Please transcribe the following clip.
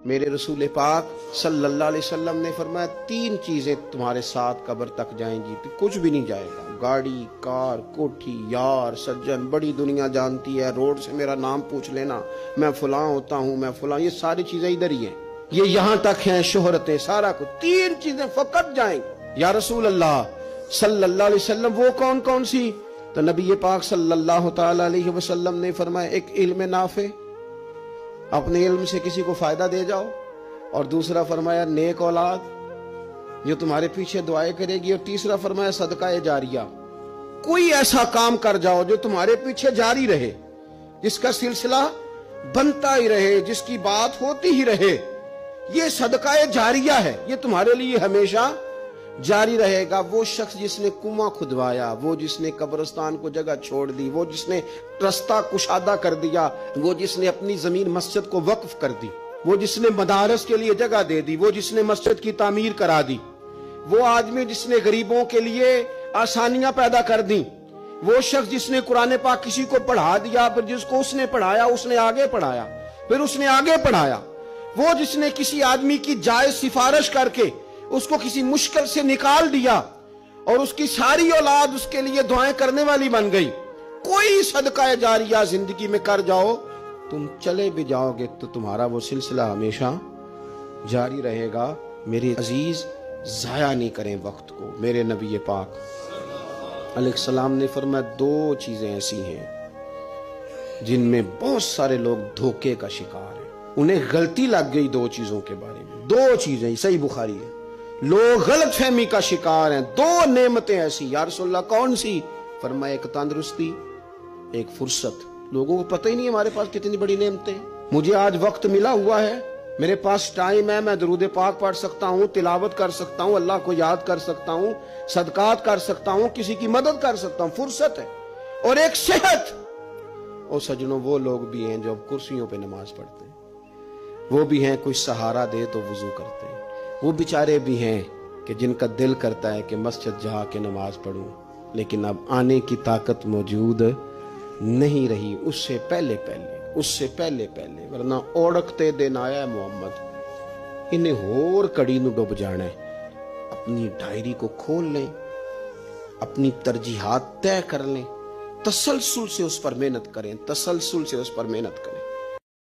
میرے رسول پاک صلی اللہ علیہ وسلم نے فرمایا 3 چیزیں تمہارے ساتھ قبر تک جائیں گی، کچھ بھی نہیں جائے گا۔ گاڑی، کار، کوٹھی، یار، سجن، بڑی دنیا جانتی ہے، روڈ سے میرا نام پوچھ لینا، میں فلاں ہوتا ہوں، میں فلاں، یہ ساری چیزیں ادھر ہی ہیں، یہ یہاں تک ہیں، شہرتیں، سارا کچھ، 3 چیزیں فقط جائیں گی۔ یا رسول اللہ صلی اللہ علیہ وسلم وہ کون کون سی؟ تو نبی پاک صلی اللہ تعالی علیہ وسلم نے فرمایا ایک علم نافع، اپنے علم سے کسی کو فائدہ دے جاؤ، اور دوسرا فرمایا نیک اولاد جو تمہارے پیچھے دعائیں کرے گی، اور تیسرا فرمایا صدقہ جاریہ، کوئی ایسا کام کر جاؤ جو تمہارے پیچھے جاری رہے، جس کا سلسلہ بنتا ہی رہے، جس کی بات ہوتی ہی رہے، یہ صدقہ جاریہ ہے، یہ تمہارے لیے ہمیشہ جاری رہے گا۔ وہ شخص جس نے کنواں کھدوایا، وہ جس نے قبرستان کو جگہ چھوڑ دی، وہ جس نے رستہ کشادہ کر دیا، وہ جس نے اپنی زمین مسجد کو وقف کر دی، وہ جس نے مدارس کے لیے جگہ دے دی، وہ جس نے مسجد کی تعمیر کرا دی، وہ آدمی جس نے غریبوں کے لیے آسانیاں پیدا کر دی، وہ شخص جس نے قرآن پاک کسی کو پڑھا دیا، پھر جس کو اس نے پڑھایا اس نے آگے پڑھایا، پھر اس نے آگے پڑھایا، وہ جس نے کسی آدمی کی جائز سفارش کر کے اس کو کسی مشکل سے نکال دیا اور اس کی ساری اولاد اس کے لیے دعائیں کرنے والی بن گئی۔ کوئی صدقہ جاریہ زندگی میں کر جاؤ، تم چلے بھی جاؤ گے تو تمہارا وہ سلسلہ ہمیشہ جاری رہے گا۔ میرے عزیز، ضائع نہیں کریں وقت کو۔ میرے نبی پاک علیہ السلام نے فرمایا 2 چیزیں ایسی ہیں جن میں بہت سارے لوگ دھوکے کا شکار ہیں، انہیں غلطی لگ گئی 2 چیزوں کے بارے میں، 2 چیزیں، صحیح بخاری ہے، لوگ غلط فہمی کا شکار ہیں۔ 2 نعمتیں ایسی۔ یا رسول اللہ کون سی؟ فرمایا ایک تندرستی، ایک فرصت۔ لوگوں کو پتہ ہی نہیں ہمارے پاس کتنی بڑی نعمتیں ہیں۔ مجھے آج وقت ملا ہوا ہے، میرے پاس ٹائم ہے، میں درود پاک پڑھ سکتا ہوں، تلاوت کر سکتا ہوں، اللہ کو یاد کر سکتا ہوں، صدقات کر سکتا ہوں، کسی کی مدد کر سکتا ہوں، فرصت ہے، اور ایک صحت۔ اور سجنوں، وہ لوگ بھی ہیں جو اب کرسیوں پہ نماز پڑھتے ہیں، وہ بھی ہیں کوئی سہارا دے تو وضو کرتے ہیں، وہ بیچارے بھی ہیں کہ جن کا دل کرتا ہے کہ مسجد جا کے نماز پڑھوں، لیکن اب آنے کی طاقت موجود نہیں رہی، اس سے پہلے ورنہ اوڑکتے دن آیا ہے محمد، انہیں ہور کڑی نو ڈوب جانا ہے۔ اپنی ڈائری کو کھول لیں، اپنی ترجیحات طے کر لیں، تسلسل سے اس پر محنت کریں،